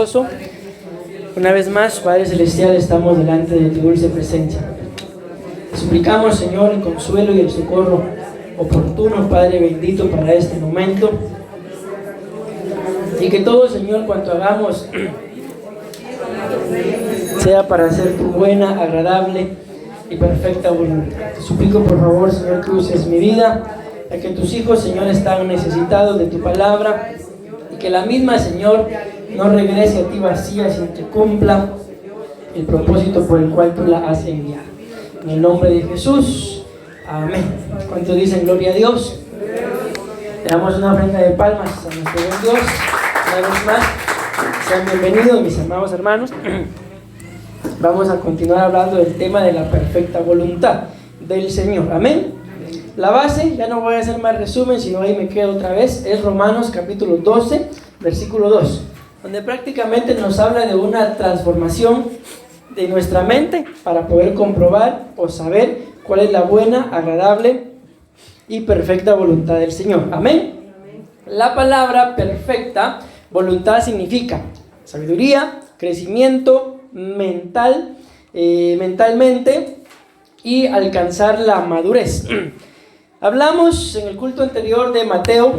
Todopoderoso, una vez más, Padre Celestial, estamos delante de tu dulce presencia. Te suplicamos, Señor, el consuelo y el socorro oportuno, Padre bendito, para este momento. Y que todo, Señor, cuanto hagamos sea para hacer tu buena, agradable y perfecta voluntad. Te suplico, por favor, Señor, que uses mi vida, ya que tus hijos, Señor, están necesitados de tu palabra, y que la misma, Señor, no regrese a ti vacía, sino que cumpla el propósito por el cual tú la has enviado. En el nombre de Jesús, amén. ¿Cuántos dicen gloria a Dios? Le damos una ofrenda de palmas a nuestro buen Dios. Una vez más, sean bienvenidos, mis amados hermanos. Vamos a continuar hablando del tema de la perfecta voluntad del Señor. Amén. La base, ya no voy a hacer más resumen, sino ahí me quedo otra vez, es Romanos capítulo 12, versículo 2, donde prácticamente nos habla de una transformación de nuestra mente para poder comprobar o saber cuál es la buena, agradable y perfecta voluntad del Señor. Amén. La palabra perfecta voluntad significa sabiduría, crecimiento mentalmente y alcanzar la madurez. Hablamos en el culto anterior de Mateo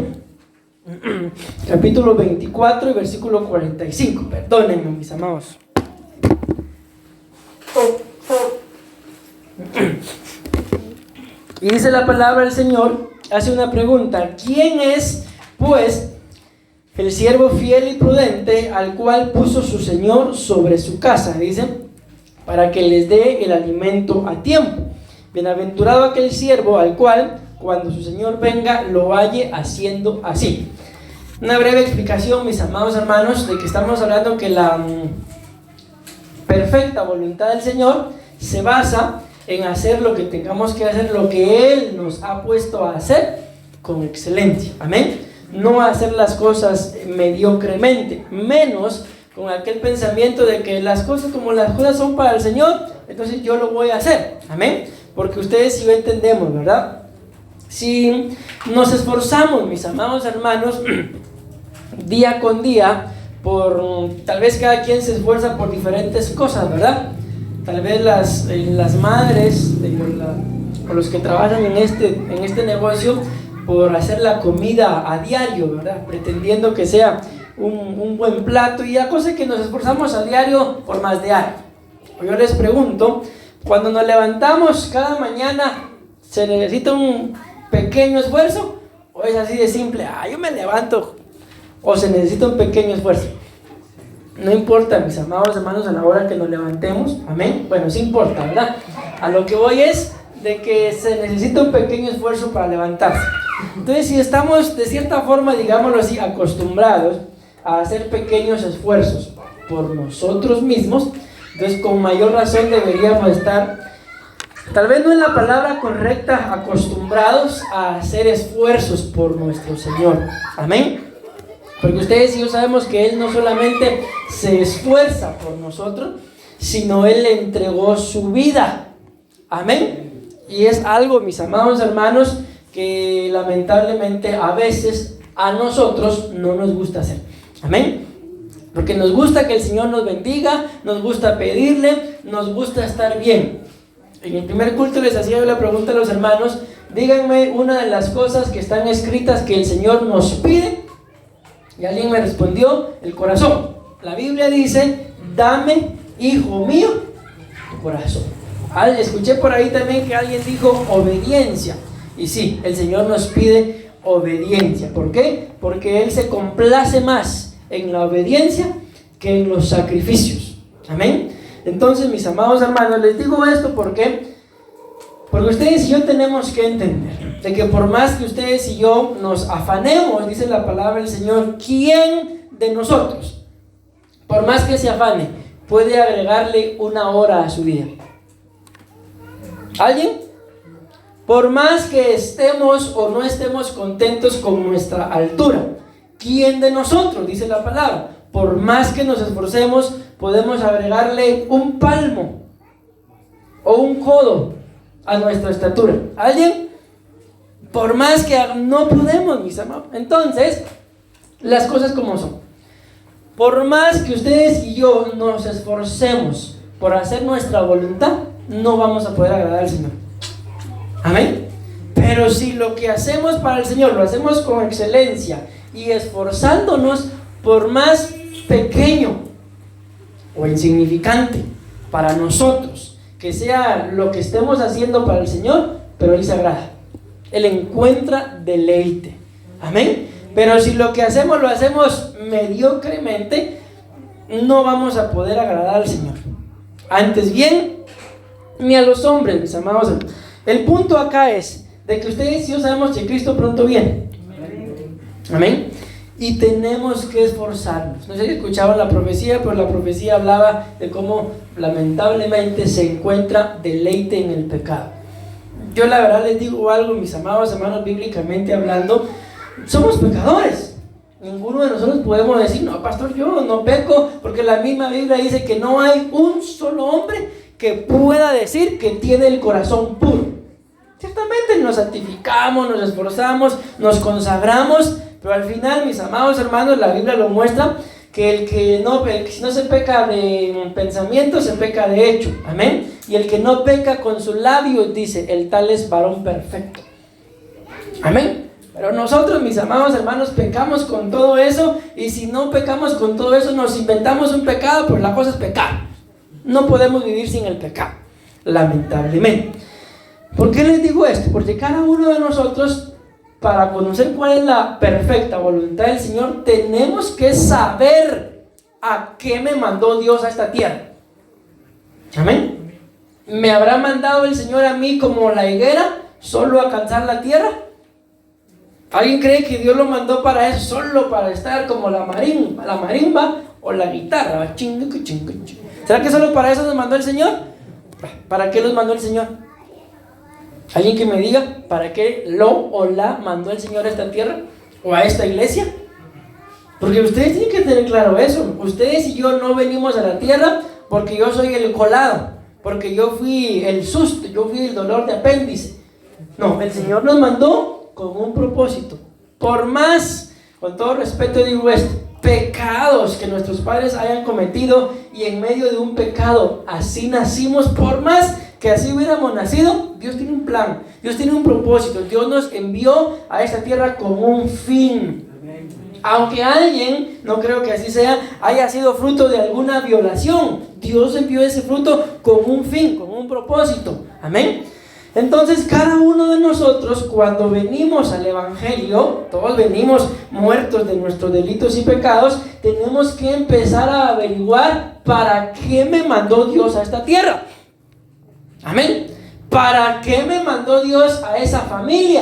capítulo 24 y versículo 45. Perdónenme, mis amados. Y dice la palabra del Señor, hace una pregunta: ¿quién es, pues, el siervo fiel y prudente al cual puso su Señor sobre su casa? Dice, para que les dé el alimento a tiempo. Bienaventurado aquel siervo al cual, cuando su Señor venga, lo halle haciendo así. Una breve explicación, mis amados hermanos, de que estamos hablando que la perfecta voluntad del Señor se basa en hacer lo que tengamos que hacer, lo que Él nos ha puesto a hacer con excelencia. Amén. No hacer las cosas mediocremente, menos con aquel pensamiento de que las cosas como las cosas son para el Señor, entonces yo lo voy a hacer. Amén. Porque ustedes sí lo entendemos, ¿verdad? Si nos esforzamos, mis amados hermanos, día con día, tal vez cada quien se esfuerza por diferentes cosas, ¿verdad? Tal vez las madres o los que trabajan en este negocio, por hacer la comida a diario, ¿verdad? Pretendiendo que sea un buen plato, y la cosa es que nos esforzamos a diario por más de algo. Yo les pregunto, cuando nos levantamos cada mañana, ¿se necesita un pequeño esfuerzo? ¿O es así de simple? Yo me levanto. ¿O se necesita un pequeño esfuerzo? No importa, mis amados hermanos, a la hora que nos levantemos. Amén. Bueno, sí importa, ¿verdad? A lo que voy es de que se necesita un pequeño esfuerzo para levantarse. Entonces, si estamos de cierta forma, digámoslo así, acostumbrados a hacer pequeños esfuerzos por nosotros mismos, entonces con mayor razón deberíamos estar, tal vez no en la palabra correcta, acostumbrados a hacer esfuerzos por nuestro Señor. Amén. Porque ustedes y yo sabemos que Él no solamente se esfuerza por nosotros, sino Él le entregó su vida. Amén. Y es algo, mis amados hermanos, que lamentablemente a veces a nosotros no nos gusta hacer. Amén. Porque nos gusta que el Señor nos bendiga, nos gusta pedirle, nos gusta estar bien. En el primer culto les hacía yo la pregunta a los hermanos: díganme una de las cosas que están escritas que el Señor nos pide. Y alguien me respondió: el corazón. La Biblia dice: dame, hijo mío, tu corazón. Escuché por ahí también que alguien dijo obediencia. Y sí, el Señor nos pide obediencia. ¿Por qué? Porque Él se complace más en la obediencia que en los sacrificios. Amén. Entonces, mis amados hermanos, les digo esto porque ustedes y yo tenemos que entender de que por más que ustedes y yo nos afanemos, dice la palabra del Señor, ¿quién de nosotros, por más que se afane, puede agregarle una hora a su día? ¿Alguien? Por más que estemos o no estemos contentos con nuestra altura, ¿quién de nosotros, dice la palabra, por más que nos esforcemos, podemos agregarle un palmo o un codo a nuestra estatura? ¿Alguien? Por más que no podemos, mis amados. Entonces, las cosas como son. Por más que ustedes y yo nos esforcemos por hacer nuestra voluntad, no vamos a poder agradar al Señor. Amén. Pero si lo que hacemos para el Señor lo hacemos con excelencia y esforzándonos, por más pequeño o insignificante para nosotros que sea lo que estemos haciendo para el Señor, pero Él se agrada, Él encuentra deleite. Amén. Pero si lo que hacemos lo hacemos mediocremente, no vamos a poder agradar al Señor. Antes bien, ni a los hombres, mis amados. El punto acá es de que ustedes y yo sabemos que Cristo pronto viene. Amén. Y tenemos que esforzarnos. No sé si escuchaban la profecía, pero la profecía hablaba de cómo lamentablemente se encuentra deleite en el pecado. Yo la verdad les digo algo, mis amados hermanos, bíblicamente hablando, somos pecadores. Ninguno de nosotros podemos decir, no, pastor, yo no peco, porque la misma Biblia dice que no hay un solo hombre que pueda decir que tiene el corazón puro. Ciertamente nos santificamos, nos esforzamos, nos consagramos, pero al final, mis amados hermanos, la Biblia lo muestra, que el que si no se peca de pensamiento, se peca de hecho. Amén. Y el que no peca con sus labios, dice, el tal es varón perfecto. Amén. Pero nosotros, mis amados hermanos, pecamos con todo eso, y si no pecamos con todo eso, nos inventamos un pecado, pero la cosa es pecar. No podemos vivir sin el pecado, lamentablemente. ¿Por qué les digo esto? Porque cada uno de nosotros, para conocer cuál es la perfecta voluntad del Señor, tenemos que saber a qué me mandó Dios a esta tierra. Amén. ¿Me habrá mandado el Señor a mí como la higuera, solo a cansar la tierra? ¿Alguien cree que Dios lo mandó para eso, solo para estar como la marimba o la guitarra? ¿Será que solo para eso nos mandó el Señor? ¿Para qué los mandó el Señor? ¿Alguien que me diga para qué lo o la mandó el Señor a esta tierra o a esta iglesia? Porque ustedes tienen que tener claro eso. Ustedes y yo no venimos a la tierra porque yo soy el colado, porque yo fui el susto, yo fui el dolor de apéndice. No, el Señor nos mandó con un propósito. Por más, con todo respeto digo esto, pecados que nuestros padres hayan cometido, y en medio de un pecado así nacimos, por más que así hubiéramos nacido, Dios tiene un plan, Dios tiene un propósito. Dios nos envió a esta tierra con un fin. Aunque alguien, no creo que así sea, haya sido fruto de alguna violación, Dios envió ese fruto con un fin, con un propósito. Amén. Entonces cada uno de nosotros, cuando venimos al Evangelio, todos venimos muertos de nuestros delitos y pecados, tenemos que empezar a averiguar para qué me mandó Dios a esta tierra. Amén. ¿Para qué me mandó Dios a esa familia?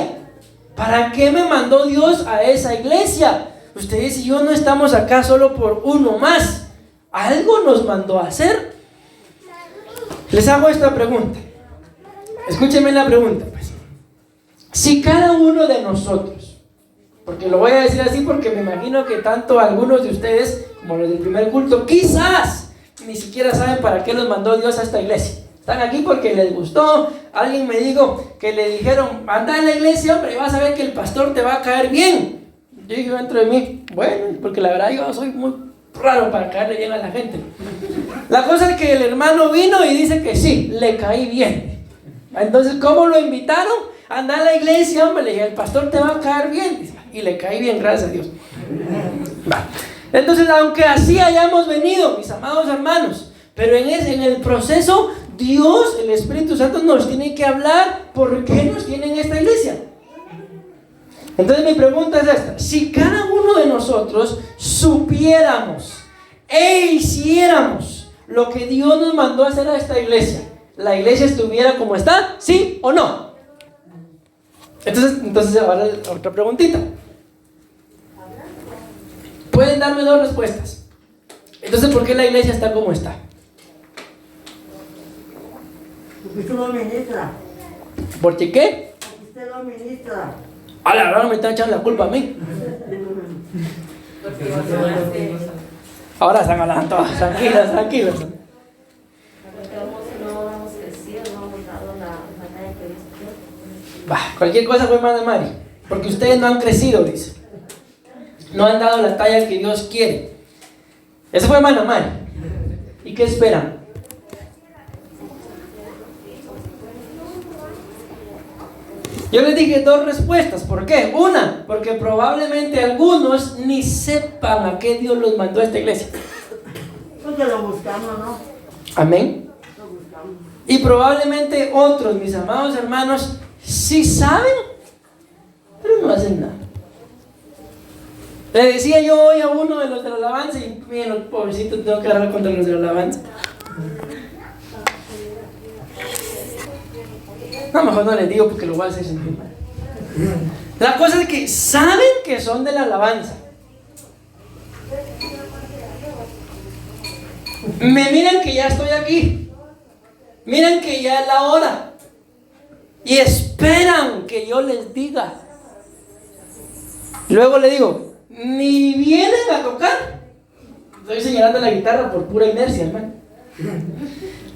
¿Para qué me mandó Dios a esa iglesia? Ustedes y yo no estamos acá solo por uno más. Algo nos mandó a hacer. Les hago esta pregunta. Escúchenme la pregunta, pues. Si cada uno de nosotros, porque lo voy a decir así porque me imagino que tanto algunos de ustedes como los del primer culto, quizás ni siquiera saben para qué los mandó Dios a esta iglesia. Están aquí porque les gustó. Alguien me dijo que le dijeron, anda a la iglesia, hombre, y vas a ver que el pastor te va a caer bien. Yo dije dentro de mí, bueno, porque la verdad yo soy muy raro para caerle bien a la gente. La cosa es que el hermano vino y dice que sí, le caí bien. Entonces, ¿cómo lo invitaron? Anda a la iglesia, hombre, le dije, el pastor te va a caer bien. Y le caí bien, gracias a Dios. Entonces, aunque así hayamos venido, mis amados hermanos, pero en el proceso, Dios, el Espíritu Santo, nos tiene que hablar por qué nos tiene en esta iglesia. Entonces mi pregunta es esta: si cada uno de nosotros supiéramos e hiciéramos lo que Dios nos mandó a hacer a esta iglesia, ¿la iglesia estuviera como está? ¿Sí o no? Entonces ahora otra preguntita. Pueden darme dos respuestas. Entonces, ¿por qué la iglesia está como está? Porque usted lo administra. ¿Por qué? Porque usted lo administra. A la verdad me están echando la culpa a mí. Ahora están hablando todas, tranquilas. No hemos crecido, no hemos dado la batalla que Dios quiere. Cualquier cosa fue más de Mari, porque ustedes no han crecido, dice. No han dado la talla que Dios quiere. Eso fue mano a mano. ¿Y qué esperan? Yo les dije dos respuestas. ¿Por qué? Una, porque probablemente algunos ni sepan a qué Dios los mandó a esta iglesia. Porque lo buscamos, ¿no? Amén. Lo buscamos. Y probablemente otros, mis amados hermanos, sí saben, pero no hacen nada. Le decía yo hoy a uno de los de la alabanza, y miren, pobrecito, tengo que hablar contra los de la alabanza. No, mejor no les digo porque lo voy a hacer sentir mal. La cosa es que saben que son de la alabanza. Me miran que ya estoy aquí. Miran que ya es la hora. Y esperan que yo les diga. Luego le digo, ni vienen a tocar. Estoy señalando la guitarra por pura inercia, hermano.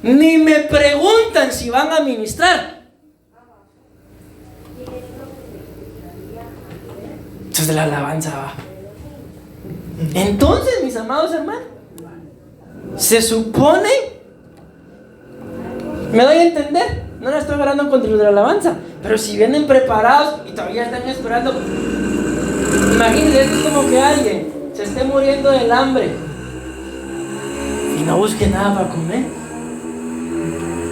Ni me preguntan si van a ministrar. Eso es de la alabanza, va. Entonces, mis amados hermanos, se supone, me doy a entender, no la estoy agarrando contra los de la alabanza, pero si vienen preparados y todavía están esperando, imagínense, esto es como que alguien se esté muriendo del hambre y no busque nada para comer,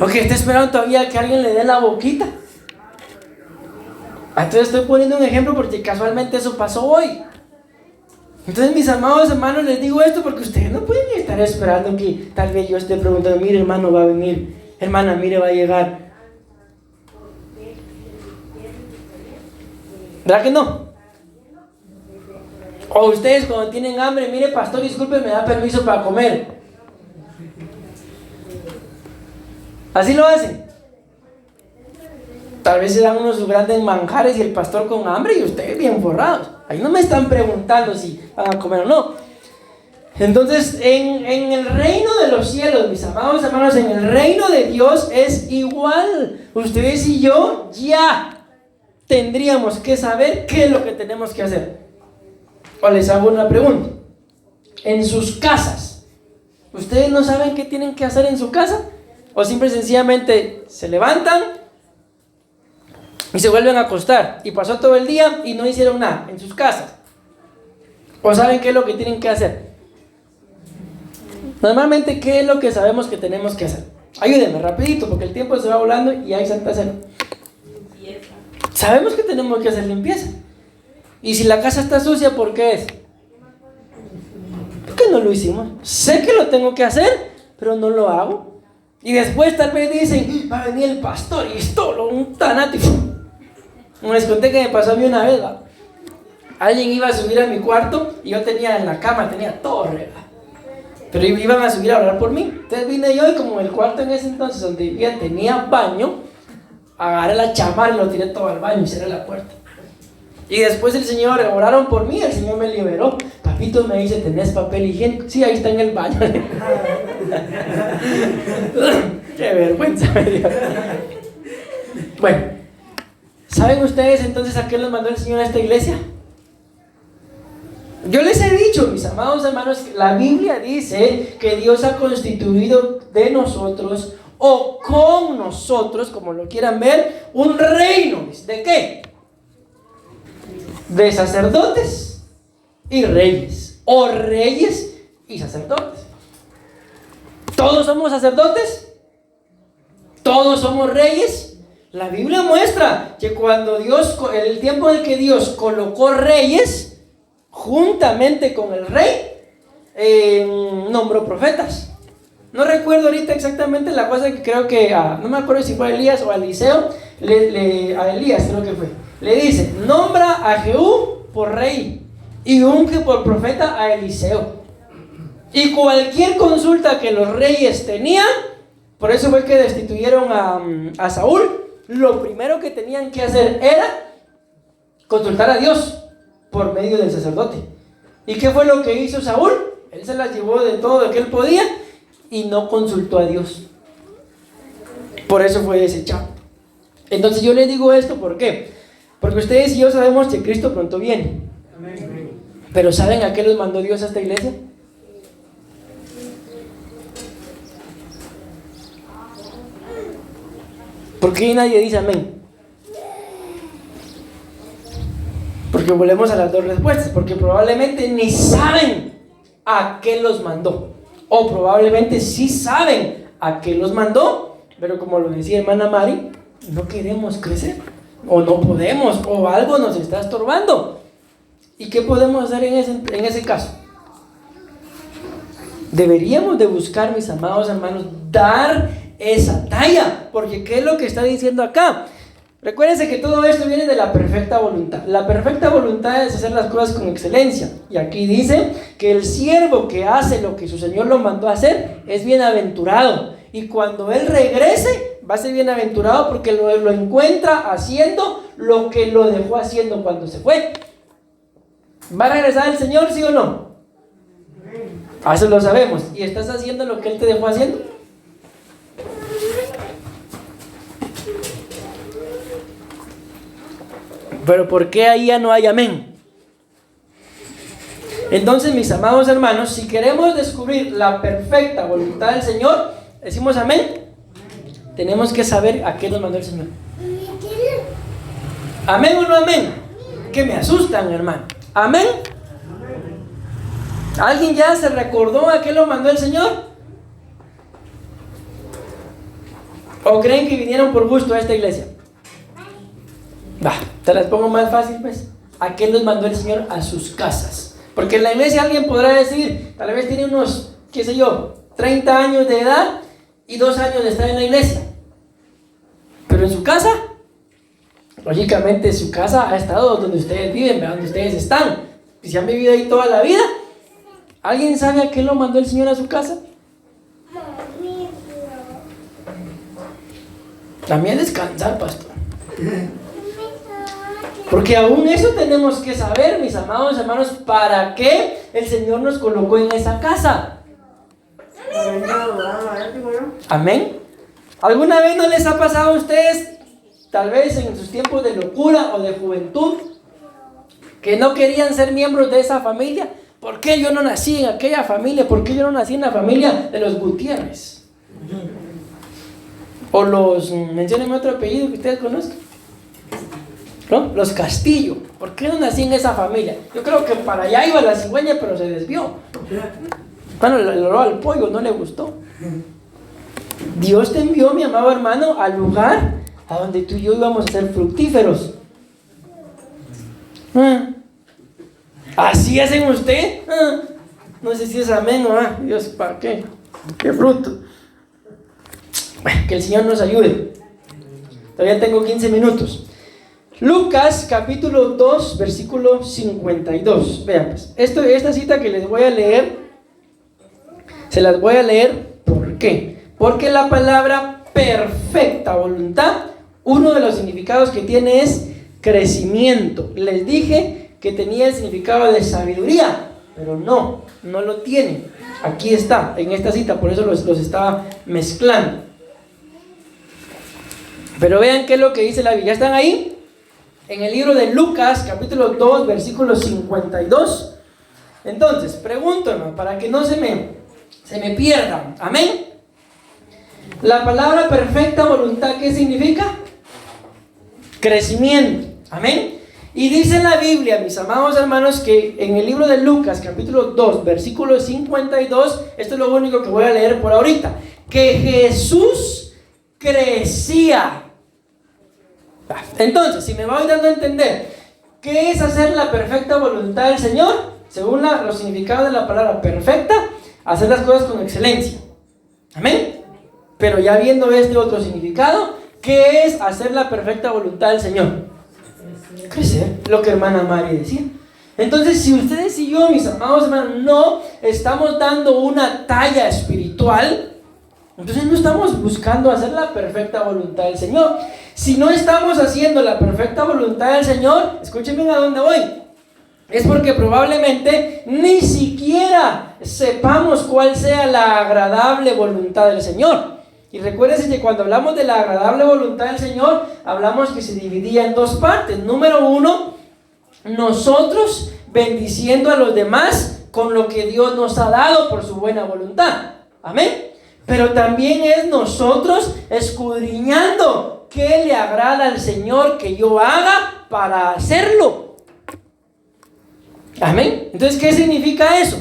o que esté esperando todavía que alguien le dé la boquita. Entonces estoy poniendo un ejemplo porque casualmente eso pasó hoy. Entonces, mis amados hermanos, les digo esto porque ustedes no pueden estar esperando que tal vez yo esté preguntando, mire hermano, va a venir, hermana, mire, va a llegar. ¿Verdad que no? O ustedes cuando tienen hambre, mire pastor, disculpe, me da permiso para comer. Así lo hacen. Tal vez se dan unos grandes manjares y el pastor con hambre y ustedes bien forrados. Ahí no me están preguntando si van a comer o no. Entonces, en el reino de los cielos, mis amados hermanos, en el reino de Dios es igual. Ustedes y yo ya tendríamos que saber qué es lo que tenemos que hacer. O les hago una pregunta. En sus casas, ¿ustedes no saben qué tienen que hacer en su casa? ¿O simple y sencillamente se levantan y se vuelven a acostar y pasó todo el día y no hicieron nada en sus casas? ¿O saben qué es lo que tienen que hacer? Normalmente, ¿qué es lo que sabemos que tenemos que hacer? Ayúdenme rapidito porque el tiempo se va volando y hay Santa Cena. Sabemos que tenemos que hacer limpieza. Y si la casa está sucia, ¿por qué es? ¿Por qué no lo hicimos? Sé que lo tengo que hacer, pero no lo hago. Y después tal vez dicen, va a venir el pastor y es todo un tanático. Les conté que me pasó a mí una vez, ¿va? Alguien iba a subir a mi cuarto y yo tenía en la cama, tenía todo regado. Pero iban a subir a orar por mí. Entonces vine yo y como el cuarto en ese entonces donde vivía tenía baño, agarré la chamarra y lo tiré todo al baño y cerré la puerta. Y después el Señor, oraron por mí, el Señor me liberó. Papito me dice, ¿tenés papel higiénico? Sí, ahí está en el baño. Qué vergüenza me dio. Bueno, ¿saben ustedes entonces a qué los mandó el Señor a esta iglesia? Yo les he dicho, mis amados hermanos, que la Biblia dice que Dios ha constituido de nosotros, o con nosotros, como lo quieran ver, un reino. ¿De qué? De sacerdotes y reyes, o reyes y sacerdotes. ¿Todos somos sacerdotes? ¿Todos somos reyes? La Biblia muestra que cuando Dios, en el tiempo en que Dios colocó reyes, juntamente con el rey, nombró profetas. No recuerdo ahorita exactamente la cosa, que creo que, no me acuerdo si fue a Elías o a Eliseo, a Elías creo que fue. Le dice, nombra a Jehú por rey y unge por profeta a Eliseo. Y cualquier consulta que los reyes tenían, por eso fue que destituyeron a Saúl, lo primero que tenían que hacer era consultar a Dios por medio del sacerdote. ¿Y qué fue lo que hizo Saúl? Él se las llevó de todo lo que él podía y no consultó a Dios. Por eso fue desechado. Entonces yo les digo esto, ¿por qué? Porque ustedes y yo sabemos que Cristo pronto viene. Pero ¿saben a qué los mandó Dios a esta iglesia? ¿Por qué nadie dice amén? Porque volvemos a las dos respuestas. Porque probablemente ni saben a qué los mandó. O probablemente sí saben a qué los mandó. Pero como lo decía hermana Mari, no queremos crecer. O no podemos. O algo nos está estorbando. ¿Y qué podemos hacer en ese caso? Deberíamos de buscar, mis amados hermanos, dar esa talla. Porque ¿qué es lo que está diciendo acá? Recuérdense que todo esto viene de la perfecta voluntad. La perfecta voluntad es hacer las cosas con excelencia. Y aquí dice que el siervo que hace lo que su Señor lo mandó a hacer es bienaventurado. Y cuando Él regrese, va a ser bienaventurado porque lo encuentra haciendo lo que lo dejó haciendo cuando se fue. ¿Va a regresar el Señor, sí o no? Eso lo sabemos. ¿Y estás haciendo lo que Él te dejó haciendo? Pero ¿por qué ahí ya no hay amén? Entonces, mis amados hermanos, si queremos descubrir la perfecta voluntad del Señor, decimos amén. Tenemos que saber a qué nos mandó el Señor. ¿Amén o no amén? Que me asustan, hermano. ¿Amén? ¿Alguien ya se recordó a qué lo mandó el Señor? ¿O creen que vinieron por gusto a esta iglesia? Va, te las pongo más fácil, pues. ¿A qué los mandó el Señor? A sus casas. Porque en la iglesia alguien podrá decir, tal vez tiene unos, qué sé yo, 30 años de edad y 2 años de estar en la iglesia. Pero en su casa, lógicamente su casa ha estado donde ustedes viven, donde ustedes están. Y si han vivido ahí toda la vida, ¿alguien sabe a qué lo mandó el Señor a su casa? También descansar, pastor. Porque aún eso tenemos que saber, mis amados hermanos, para qué el Señor nos colocó en esa casa. Amén. ¿Alguna vez no les ha pasado a ustedes, tal vez en sus tiempos de locura o de juventud, que no querían ser miembros de esa familia? ¿Por qué yo no nací en aquella familia? ¿Por qué yo no nací en la familia de los Gutiérrez? O los, menciónenme otro apellido que ustedes conozcan, ¿no? Los Castillo. ¿Por qué no nací en esa familia? Yo creo que para allá iba la cigüeña, pero se desvió. Bueno, le olor al pollo, no le gustó. Dios te envió, mi amado hermano, al lugar a donde tú y yo íbamos a ser fructíferos. ¿Así hacen usted? No sé si es amén o Dios, ¿para qué? ¿Qué fruto? Bueno, que el Señor nos ayude. Todavía tengo 15 minutos. Lucas capítulo 2 versículo 52. Vean pues, esta cita que les voy a leer, se las voy a leer. ¿Por qué? Porque la palabra perfecta voluntad, uno de los significados que tiene es crecimiento. Les dije que tenía el significado de sabiduría, pero no lo tiene. Aquí está, en esta cita, por eso los estaba mezclando. Pero vean qué es lo que dice la Biblia. ¿Ya están ahí? En el libro de Lucas, capítulo 2, versículo 52. Entonces, pregunto, hermano, para que no se me pierdan. Amén. La palabra perfecta voluntad, ¿qué significa? Crecimiento. Amén. Y dice la Biblia, mis amados hermanos, que en el libro de Lucas, capítulo 2, versículo 52, esto es lo único que voy a leer por ahorita, que Jesús crecía. Entonces, si me voy dando a entender, ¿qué es hacer la perfecta voluntad del Señor? Según los significados de la palabra perfecta, hacer las cosas con excelencia. Amén. Pero ya viendo este otro significado, ¿qué es hacer la perfecta voluntad del Señor? Crecer, lo que hermana Mari decía. Entonces, si ustedes y yo, mis amados hermanos, no estamos dando una talla espiritual, entonces no estamos buscando hacer la perfecta voluntad del Señor. Si no estamos haciendo la perfecta voluntad del Señor, escúchenme a dónde voy. Es porque probablemente ni siquiera sepamos cuál sea la agradable voluntad del Señor. Y recuérdense que cuando hablamos de la agradable voluntad del Señor, hablamos que se dividía en dos partes. Número 1, nosotros bendiciendo a los demás con lo que Dios nos ha dado por su buena voluntad. Amén. Pero también es nosotros escudriñando qué le agrada al Señor que yo haga para hacerlo. Amén. Entonces, ¿qué significa eso?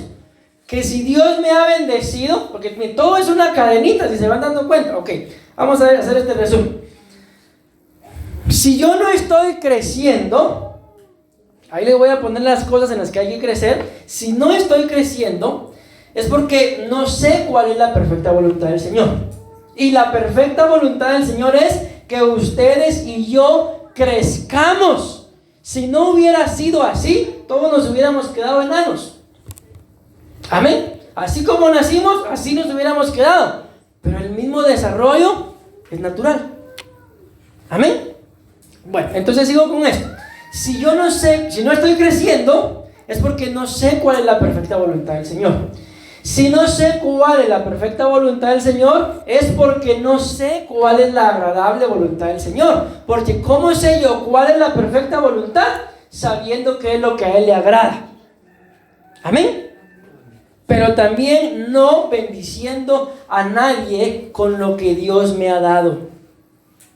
Que si Dios me ha bendecido, porque todo es una cadenita, si se van dando cuenta. Ok, vamos a hacer este resumen. Si yo no estoy creciendo, ahí le voy a poner las cosas en las que hay que crecer. Si no estoy creciendo, es porque no sé cuál es la perfecta voluntad del Señor. Y la perfecta voluntad del Señor es que ustedes y yo crezcamos. Si no hubiera sido así, todos nos hubiéramos quedado enanos. Amén. Así como nacimos, así nos hubiéramos quedado. Pero el mismo desarrollo es natural. Amén. Bueno, entonces sigo con esto. Si yo no sé, si no estoy creciendo, es porque no sé cuál es la perfecta voluntad del Señor. Si no sé cuál es la perfecta voluntad del Señor, es porque no sé cuál es la agradable voluntad del Señor. Porque ¿cómo sé yo cuál es la perfecta voluntad? Sabiendo qué es lo que a Él le agrada. Amén. Pero también no bendiciendo a nadie con lo que Dios me ha dado.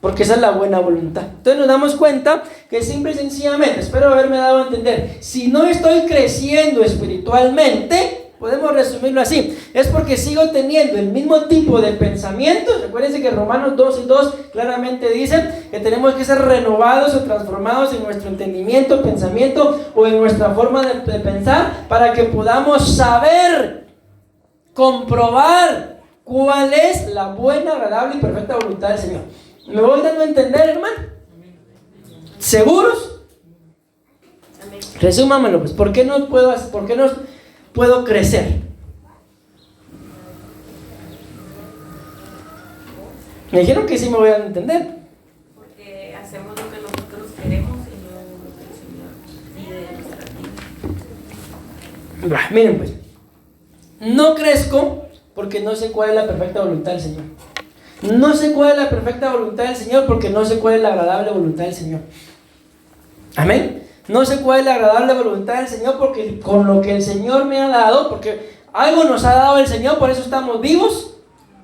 Porque esa es la buena voluntad. Entonces nos damos cuenta que simple y sencillamente, espero haberme dado a entender, si no estoy creciendo espiritualmente, podemos resumirlo así, es porque sigo teniendo el mismo tipo de pensamientos. Recuérdense que Romanos 12:2 claramente dice que tenemos que ser renovados o transformados en nuestro entendimiento, pensamiento o en nuestra forma de pensar, para que podamos saber, comprobar cuál es la buena, agradable y perfecta voluntad del Señor. ¿Me voy dando a entender, hermano? ¿Seguros? Amén. Resúmamelo, pues. ¿Por qué no puedo crecer? Me dijeron que sí me voy a entender. Porque hacemos lo que nosotros queremos y no lo que el Señor pide de nuestra vida. Miren, pues. No crezco porque no sé cuál es la perfecta voluntad del Señor. No sé cuál es la perfecta voluntad del Señor porque no sé cuál es la agradable voluntad del Señor. Amén. No sé cuál es la agradable voluntad del Señor porque con lo que el Señor me ha dado, porque algo nos ha dado el Señor, por eso estamos vivos,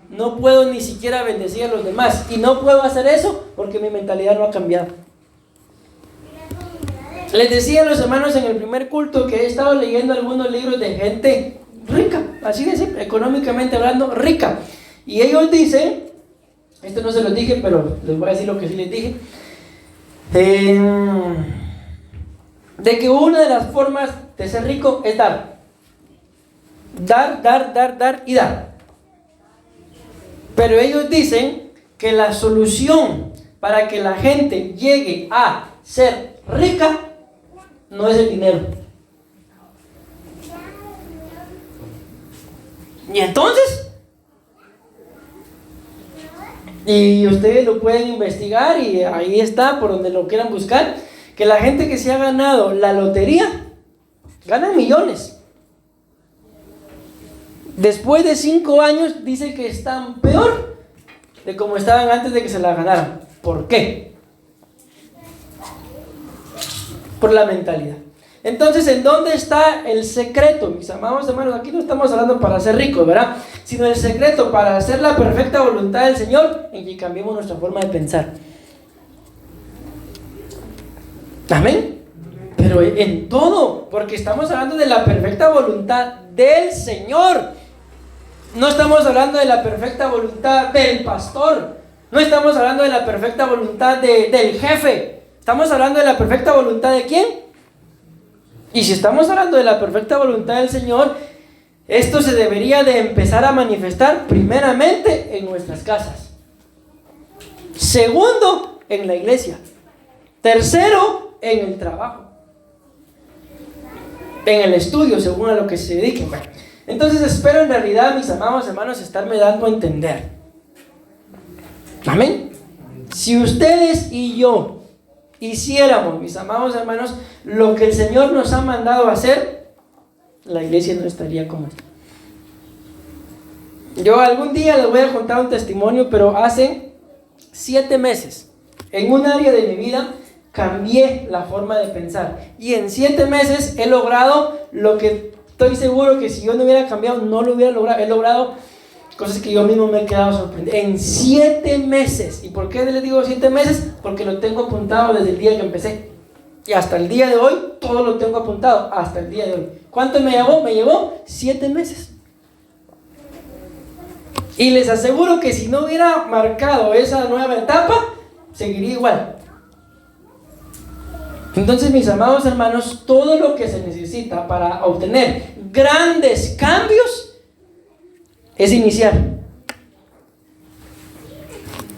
no puedo ni siquiera bendecir a los demás. Y no puedo hacer eso porque mi mentalidad no ha cambiado. Les decía a los hermanos en el primer culto que he estado leyendo algunos libros de gente rica, así de simple, económicamente hablando, rica. Y ellos dicen, esto no se los dije, pero les voy a decir lo que sí les dije, de que una de las formas de ser rico es dar. Dar y dar. Pero ellos dicen que la solución para que la gente llegue a ser rica no es el dinero. Y entonces, y ustedes lo pueden investigar y ahí está, por donde lo quieran buscar, que la gente que se ha ganado la lotería gana millones. Después de 5 años dice que están peor de como estaban antes de que se la ganaran. ¿Por qué? Por la mentalidad. Entonces, ¿en dónde está el secreto? Mis amados hermanos, aquí no estamos hablando para ser ricos, ¿verdad? Sino el secreto para hacer la perfecta voluntad del Señor, en que cambiemos nuestra forma de pensar. Amén. Pero en todo, porque estamos hablando de la perfecta voluntad del Señor. No estamos hablando de la perfecta voluntad del pastor. No estamos hablando de la perfecta voluntad del jefe. Estamos hablando de la perfecta voluntad de ¿quién? Y si estamos hablando de la perfecta voluntad del Señor, esto se debería de empezar a manifestar primeramente en nuestras casas. Segundo, en la iglesia. Tercero, en el trabajo. En el estudio, según a lo que se dediquen. Bueno, entonces espero en realidad, mis amados hermanos, estarme dando a entender. Amén. Si ustedes y yo hiciéramos, mis amados hermanos, lo que el Señor nos ha mandado a hacer, la iglesia no estaría como está. Yo algún día les voy a contar un testimonio, pero hace 7 meses, en un área de mi vida, cambié la forma de pensar. Y en 7 meses he logrado lo que estoy seguro que si yo no hubiera cambiado, no lo hubiera logrado. He logrado Cosas que yo mismo me he quedado sorprendido. En 7 meses. ¿Y por qué les digo 7 meses? Porque lo tengo apuntado desde el día que empecé. Y hasta el día de hoy, todo lo tengo apuntado. Hasta el día de hoy. ¿Cuánto me llevó? Me llevó 7 meses. Y les aseguro que si no hubiera marcado esa nueva etapa, seguiría igual. Entonces, mis amados hermanos, todo lo que se necesita para obtener grandes cambios es iniciar.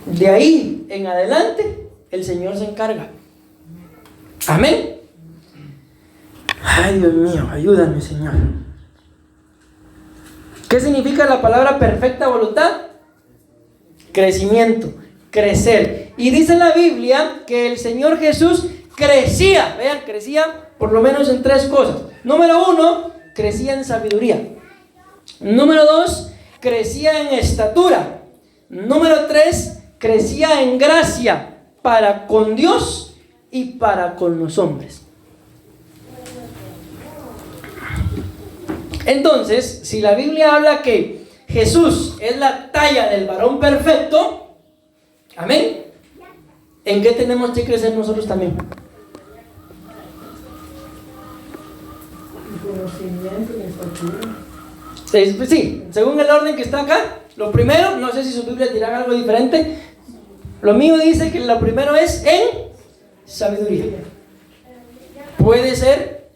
De ahí en adelante, el Señor se encarga. Amén. Ay, Dios mío, ayúdame, Señor. ¿Qué significa la palabra perfecta voluntad? Crecimiento, crecer. Y dice la Biblia que el Señor Jesús crecía, vean, crecía por lo menos en 3 cosas. Número 1, crecía en sabiduría. Número 2, crecía en estatura. Número 3, crecía en gracia para con Dios y para con los hombres. Entonces, si la Biblia habla que Jesús es la talla del varón perfecto, amén, ¿en qué tenemos que crecer nosotros también? Conocimiento y estatura. Sí, según el orden que está acá, lo primero, no sé si su Biblia dirá algo diferente, lo mío dice que lo primero es en sabiduría. Puede ser,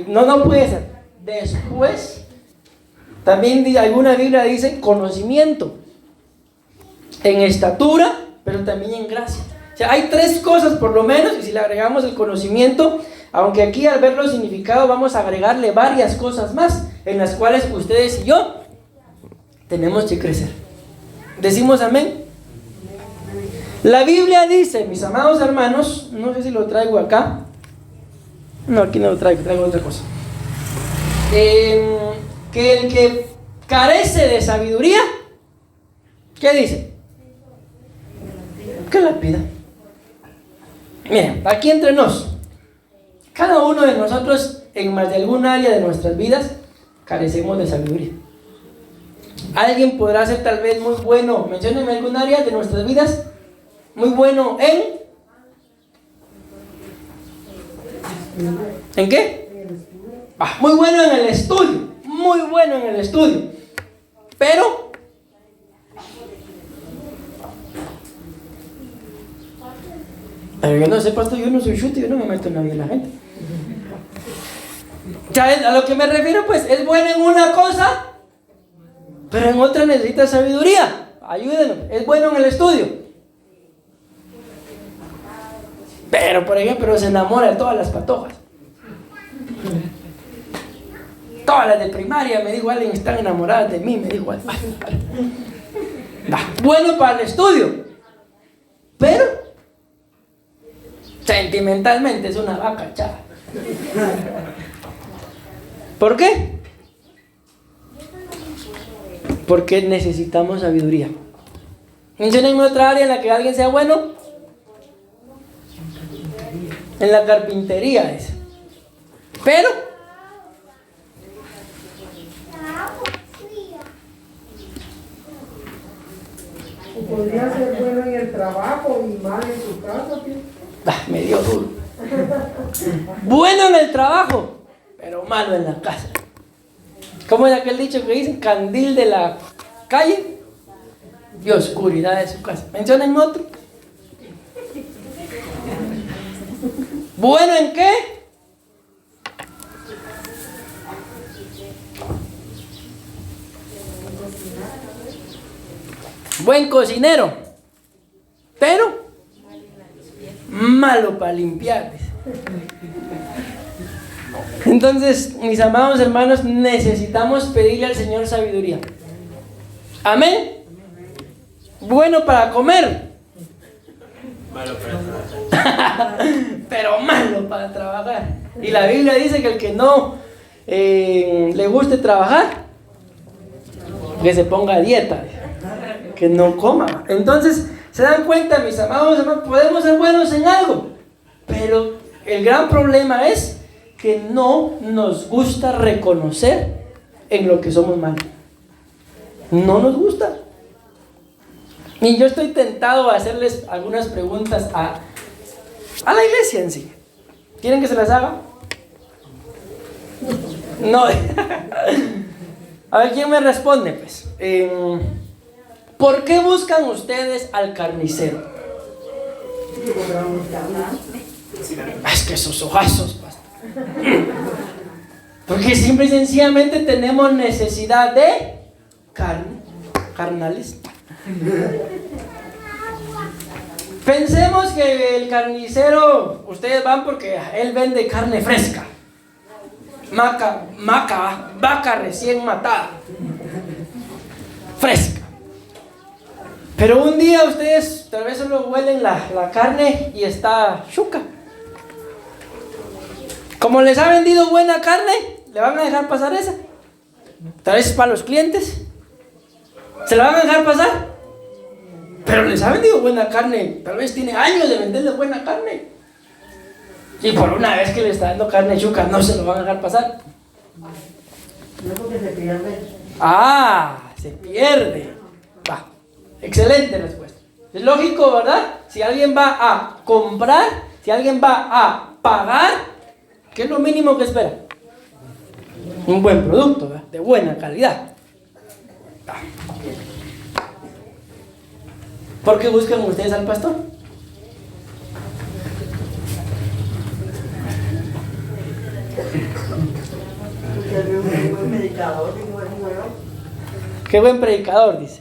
no puede ser. Después, también alguna Biblia dice conocimiento, en estatura, pero también en gracia. O sea, hay 3 cosas por lo menos, y si le agregamos el conocimiento, aunque aquí al ver los significados vamos a agregarle varias cosas más, en las cuales ustedes y yo tenemos que crecer. ¿Decimos amén? La Biblia dice, mis amados hermanos, no sé si lo traigo acá, no, aquí no lo traigo otra cosa, que el que carece de sabiduría, ¿qué dice? Que la pida. Miren, aquí entre nos, cada uno de nosotros en más de algún área de nuestras vidas carecemos de sabiduría. Alguien podrá ser tal vez muy bueno, menciónenme algún área de nuestras vidas, muy bueno ¿en qué? Muy bueno en el estudio, muy bueno en el estudio, pero yo no sé, pastor, yo no soy chute, yo no me meto en la vida de la gente. Ya a lo que me refiero, pues, es bueno en una cosa, pero en otra necesita sabiduría. Ayúdenos, es bueno en el estudio, pero por ejemplo se enamora de todas las patojas. Todas las de primaria, me dijo alguien, están enamoradas de mí, me dijo. Bueno para el estudio, pero sentimentalmente es una vaca chava. ¿Por qué? Porque necesitamos sabiduría. Mencionen otra área en la que alguien sea bueno. En la carpintería es. Pero Podría ser bueno en el trabajo y mal en su casa, tío. me dio duro. Bueno en el trabajo, pero malo en la casa. ¿Cómo es aquel dicho que dicen? Candil de la calle y oscuridad de su casa. Mencionen otro. ¿Bueno en qué? Buen cocinero, pero malo para limpiar. Entonces, mis amados hermanos, necesitamos pedirle al Señor sabiduría. Amén. Bueno para comer, Malo para trabajar. pero malo para trabajar. Y la Biblia dice que el que no le guste trabajar, que se ponga a dieta, que no coma. Entonces, se dan cuenta, mis amados hermanos, podemos ser buenos en algo, pero el gran problema es que no nos gusta reconocer en lo que somos malos. No nos gusta. Y yo estoy tentado a hacerles algunas preguntas a la iglesia en sí. ¿Quieren que se las haga? No. A ver, ¿quién me responde, pues? ¿Por qué buscan ustedes al carnicero? Es que esos ojazos, pastor. Porque simple y sencillamente tenemos necesidad de carne, carnales. Pensemos que el carnicero, ustedes van porque él vende carne fresca. Vaca recién matada. Fresca. Pero un día ustedes tal vez solo huelen la carne y está chuca. Como les ha vendido buena carne, ¿le van a dejar pasar esa? Tal vez es para los clientes. ¿Se la van a dejar pasar? Pero les ha vendido buena carne. Tal vez tiene años de venderles buena carne. Y por una vez que le está dando carne chuca, no se lo van a dejar pasar. No, porque se pierde. Se pierde. Va. Excelente respuesta. Es lógico, ¿verdad? Si alguien va a comprar, si alguien va a pagar, ¿qué es lo mínimo que espera? Un buen producto, ¿verdad? De buena calidad. ¿Por qué buscan ustedes al pastor? Qué buen predicador, dice.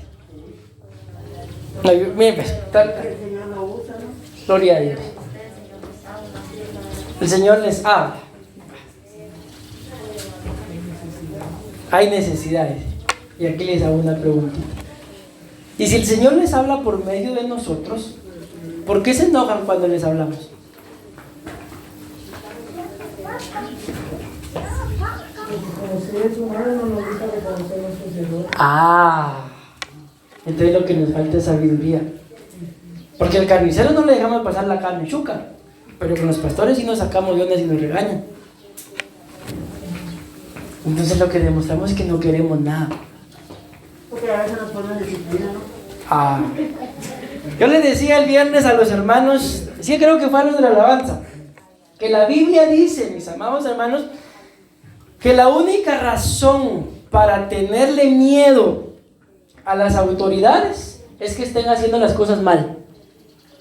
No, miren, pues, gloria a Dios. El Señor les habla. Hay necesidades. Y aquí les hago una pregunta. Y si el Señor les habla por medio de nosotros, ¿por qué se enojan cuando les hablamos? Como seres humanos no nos gusta reconocer nuestros errores. Entonces lo que nos falta es sabiduría. Porque al carnicero no le dejamos pasar la carne chuca, pero con los pastores sí nos sacamos de ondas y nos regañan. Entonces lo que demostramos es que no queremos nada. Porque a veces nos ponen disciplina, ¿no? Yo les decía el viernes a los hermanos, sí creo que fue a los de la alabanza, que la Biblia dice, mis amados hermanos, que la única razón para tenerle miedo a las autoridades es que estén haciendo las cosas mal.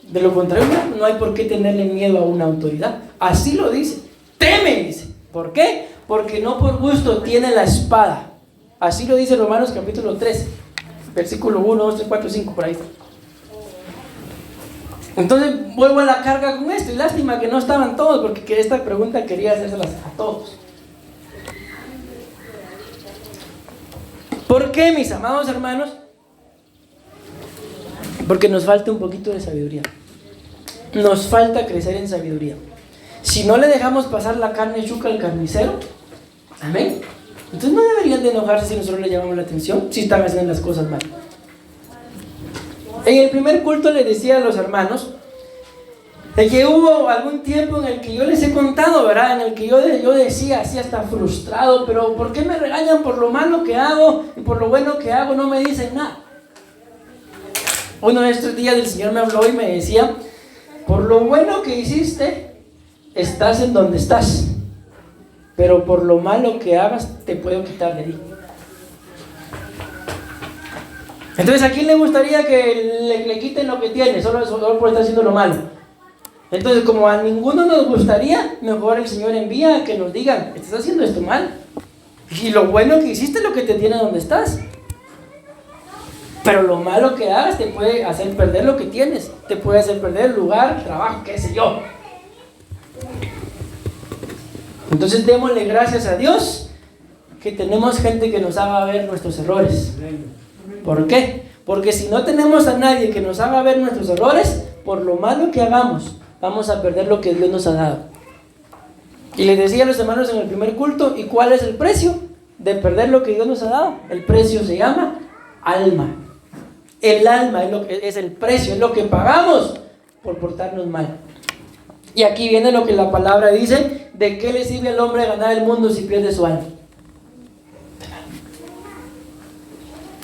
De lo contrario, no hay por qué tenerle miedo a una autoridad. Así lo dice. Teme, dice. ¿Por qué? Porque no por gusto tiene la espada. Así lo dice Romanos capítulo 13, versículo 1, 2, 3, 4, 5, por ahí. Entonces vuelvo a la carga con esto. Y lástima que no estaban todos, porque esta pregunta quería hacérselas a todos. ¿Por qué, mis amados hermanos? Porque nos falta un poquito de sabiduría. Nos falta crecer en sabiduría. Si no le dejamos pasar la carne chuca al carnicero, amén, entonces no deberían de enojarse si nosotros le llamamos la atención, si están haciendo las cosas mal. En el primer culto les decía a los hermanos de que hubo algún tiempo en el que yo les he contado, ¿verdad? En el que yo decía así hasta frustrado, pero ¿por qué me regañan por lo malo que hago y por lo bueno que hago? No me dicen nada. Uno de estos días el Señor me habló y me decía: por lo bueno que hiciste, estás en donde estás, pero por lo malo que hagas, te puedo quitar de ahí. Entonces, ¿a quién le gustaría que le quiten lo que tiene, solo por estar haciendo lo malo? Entonces, como a ninguno nos gustaría, mejor el Señor envía a que nos digan: estás haciendo esto mal, y lo bueno que hiciste es lo que te tiene donde estás. Pero lo malo que hagas te puede hacer perder lo que tienes, te puede hacer perder el lugar, el trabajo, qué sé yo. Entonces démosle gracias a Dios que tenemos gente que nos haga ver nuestros errores. ¿Por qué? Porque si no tenemos a nadie que nos haga ver nuestros errores, por lo malo que hagamos, vamos a perder lo que Dios nos ha dado. Y les decía a los hermanos en el primer culto: ¿y cuál es el precio de perder lo que Dios nos ha dado? El precio se llama alma. El alma es el precio, es lo que pagamos por portarnos mal. Y aquí viene lo que la palabra dice: ¿de qué le sirve al hombre ganar el mundo si pierde su alma?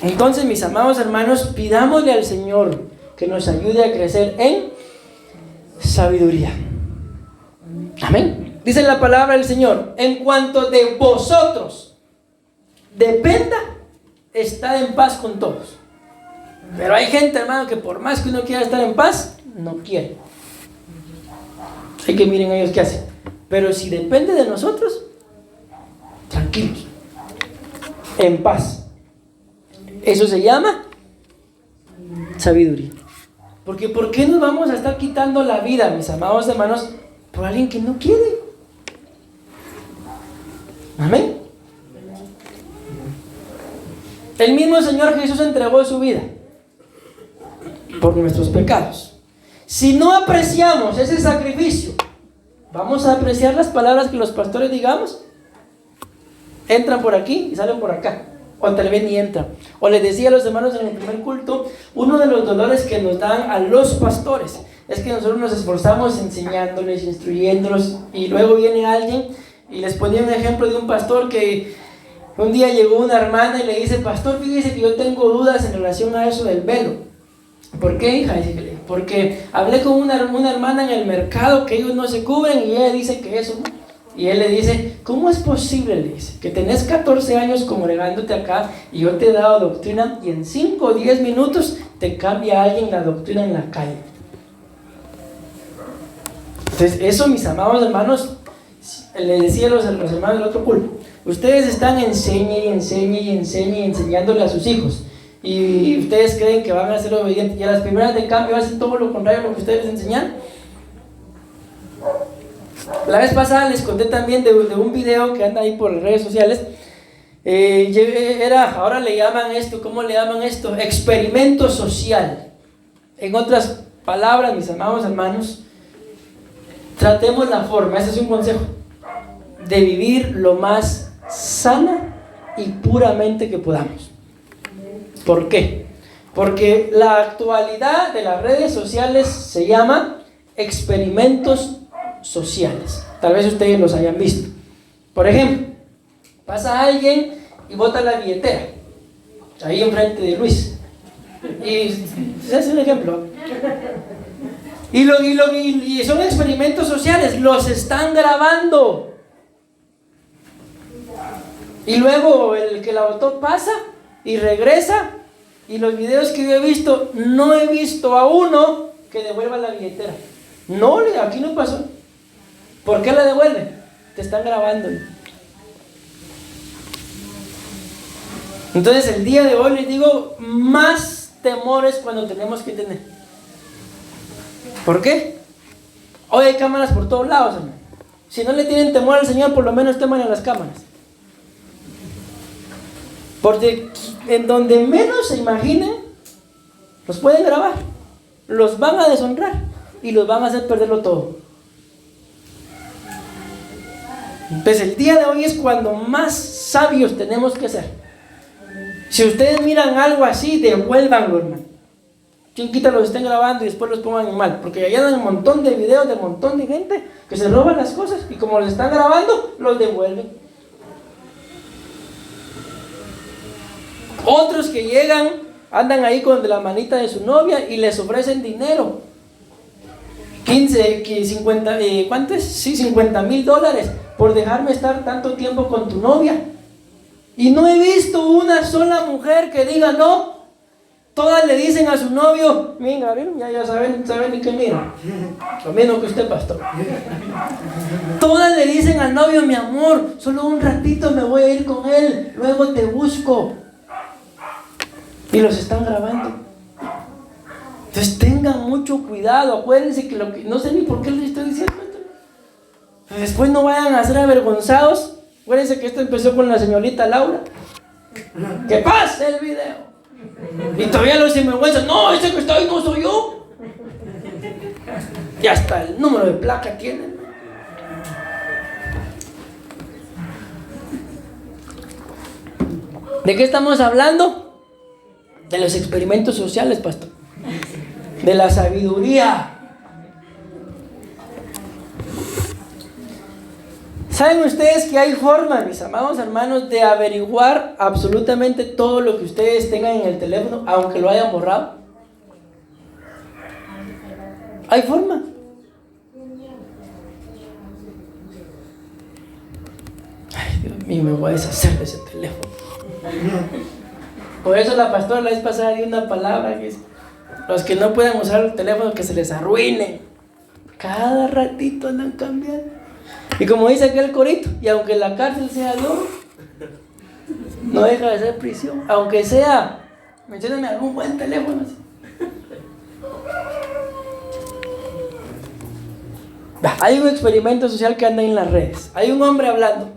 Entonces, mis amados hermanos, pidámosle al Señor que nos ayude a crecer en sabiduría. Amén. Dice la palabra del Señor: en cuanto de vosotros dependa, estad en paz con todos. Pero hay gente, hermano, que por más que uno quiera estar en paz, no quiere. Hay que miren ellos qué hacen. Pero si depende de nosotros, tranquilos, en paz. Eso se llama sabiduría. Porque ¿por qué nos vamos a estar quitando la vida, mis amados hermanos, por alguien que no quiere? Amén. El mismo Señor Jesús entregó su vida por nuestros pecados. Si no apreciamos ese sacrificio, ¿vamos a apreciar las palabras que los pastores digamos? Entran por aquí y salen por acá, o tal vez ni entran. O les decía a los hermanos en el primer culto, uno de los dolores que nos dan a los pastores es que nosotros nos esforzamos enseñándoles, instruyéndolos, y luego viene alguien, y les ponía un ejemplo de un pastor que un día llegó una hermana y le dice: pastor, fíjese que yo tengo dudas en relación a eso del velo. ¿Por qué, hija? Porque hablé con una hermana en el mercado que ellos no se cubren, y ella dice que eso no. Y él le dice: ¿cómo es posible? Le dice, que tenés 14 años congregándote acá y yo te he dado doctrina, y en 5 o 10 minutos te cambia alguien la doctrina en la calle. Entonces, eso, mis amados hermanos, le decía a los hermanos del otro culto: ustedes están enseñándole a sus hijos, y ustedes creen que van a ser obedientes, y a las primeras de cambio hacen todo lo contrario a lo que ustedes les enseñan. La vez pasada les conté también de un video que anda ahí por las redes sociales. Ahora le llaman esto, ¿cómo le llaman esto? Experimento social. En otras palabras, mis amados hermanos, tratemos la forma, ese es un consejo, de vivir lo más sana y puramente que podamos. ¿Por qué? Porque la actualidad de las redes sociales se llama experimentos sociales. Tal vez ustedes los hayan visto. Por ejemplo, pasa alguien y bota la billetera ahí enfrente de Luis, y ese es un ejemplo. Y son experimentos sociales, los están grabando. Y luego el que la botó pasa y regresa, y los videos que yo he visto, no he visto a uno que devuelva la billetera. No, aquí no pasó. ¿Por qué la devuelven? Te están grabando. Entonces, el día de hoy les digo, más temores cuando tenemos que tener. ¿Por qué? Hoy hay cámaras por todos lados, hermano. Si no le tienen temor al Señor, por lo menos teman a las cámaras. Porque en donde menos se imaginen, los pueden grabar, los van a deshonrar y los van a hacer perderlo todo. Entonces, el día de hoy es cuando más sabios tenemos que ser. Si ustedes miran algo así, devuélvanlo, hermano. ¿Quién quita los estén grabando y después los pongan en mal? Porque allá dan un montón de videos de un montón de gente que se roban las cosas, y como los están grabando, los devuelven. Otros que llegan, andan ahí con la manita de su novia y les ofrecen dinero. 50, ¿cuánto es? Sí, $50,000 por dejarme estar tanto tiempo con tu novia. Y no he visto una sola mujer que diga no. Todas le dicen a su novio: venga, ya saben ni qué mira. Lo mismo que usted, pastor. Todas le dicen al novio: mi amor, solo un ratito me voy a ir con él, luego te busco. Y los están grabando. Entonces tengan mucho cuidado. Acuérdense que no sé ni por qué les estoy diciendo esto. Después no vayan a ser avergonzados. Acuérdense que esto empezó con la señorita Laura. ¡Que pase el video! Y todavía los sinvergüenzas: no, ese que está ahí no soy yo. Y hasta el número de placa tienen. ¿De qué estamos hablando? De los experimentos sociales, pastor. De la sabiduría. ¿Saben ustedes que hay formas, mis amados hermanos, de averiguar absolutamente todo lo que ustedes tengan en el teléfono, aunque lo hayan borrado? Hay forma. Ay, Dios mío, me voy a deshacer de ese teléfono. Por eso la pastora la vez pasada dio una palabra que es: los que no puedan usar el teléfono, que se les arruine. Cada ratito andan cambiando. Y como dice aquel corito, y aunque la cárcel sea duro, no deja de ser prisión. Aunque sea, menciónenme algún buen teléfono así. Hay un experimento social que anda en las redes. Hay un hombre hablando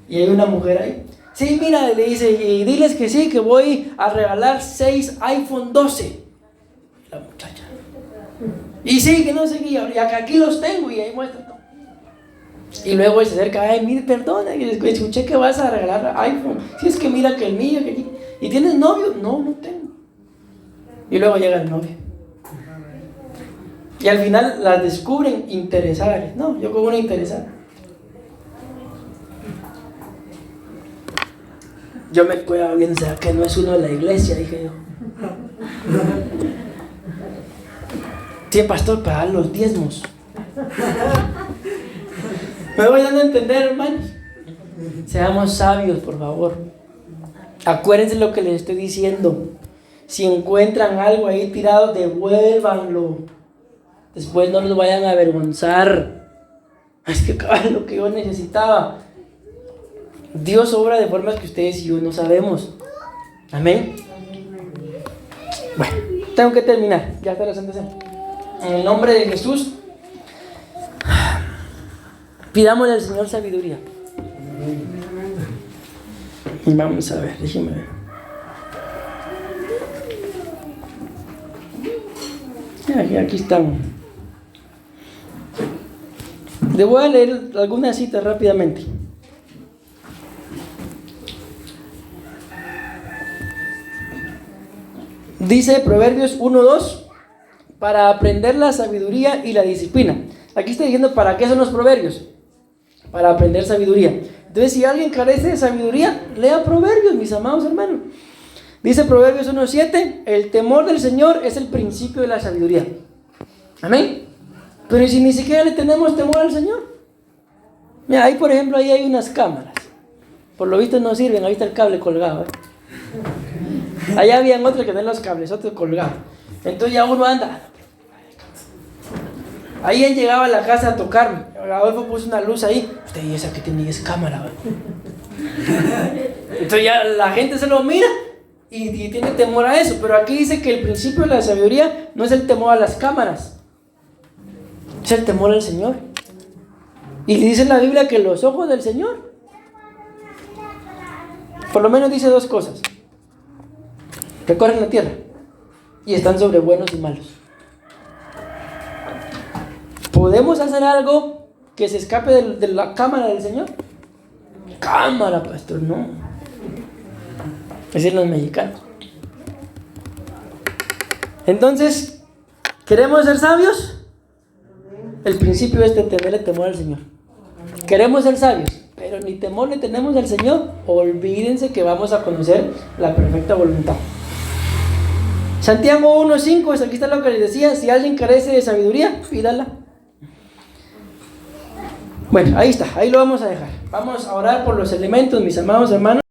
y hay una mujer ahí. Sí, mira, le dice, y diles que sí, que voy a regalar 6 iPhone 12. La muchacha. Y sí, que no sé qué, y aquí los tengo, y ahí muestra todo. Y luego él se acerca: ay, mire, perdona, escuché que vas a regalar iPhone. Si es que mira que el mío, que aquí. ¿Y tienes novio? No, no tengo. Y luego llega el novio. Y al final las descubren interesadas. No, yo con una interesada. Yo me quedaba viendo, ¿será que no es uno de la iglesia? Dije yo. Sí, pastor, para dar los diezmos. Me voy dando a entender, hermanos. Seamos sabios, por favor. Acuérdense lo que les estoy diciendo. Si encuentran algo ahí tirado, devuélvanlo. Después no los vayan a avergonzar. Es que es lo que yo necesitaba. Dios obra de formas que ustedes y yo no sabemos. Amén. Bueno, tengo que terminar. Ya está la Santa Cena. En el nombre de Jesús, pidámosle al Señor sabiduría. Y vamos a ver, déjenme ver. Aquí estamos. Le voy a leer algunas citas rápidamente. Dice Proverbios 1:2, para aprender la sabiduría y la disciplina. Aquí está diciendo para qué son los proverbios. Para aprender sabiduría. Entonces, si alguien carece de sabiduría, lea Proverbios, mis amados hermanos. Dice Proverbios 1:7, el temor del Señor es el principio de la sabiduría. Amén. Pero si ni siquiera le tenemos temor al Señor. Mira, ahí por ejemplo, ahí hay unas cámaras. Por lo visto no sirven, ahí está el cable colgado. Allá habían otros que tenían los cables, otros colgados. Entonces ya uno anda. Ahí él llegaba a la casa a tocarme. Adolfo puso una luz ahí. Usted, ¿y esa que tiene? Es cámara. Entonces ya la gente se lo mira y tiene temor a eso. Pero aquí dice que el principio de la sabiduría no es el temor a las cámaras, es el temor al Señor. Y dice en la Biblia que los ojos del Señor, por lo menos dice 2 cosas: recorren la tierra y están sobre buenos y malos. ¿Podemos hacer algo que se escape de la cámara del Señor? Cámara, pastor, no. Es decir, los mexicanos. Entonces, ¿queremos ser sabios? El principio es de tenerle temor al Señor. Queremos ser sabios, pero ni temor le tenemos al Señor. Olvídense que vamos a conocer la perfecta voluntad. Santiago 1:5, aquí está lo que les decía: si alguien carece de sabiduría, pídala. Bueno, ahí está, ahí lo vamos a dejar. Vamos a orar por los elementos, mis amados hermanos.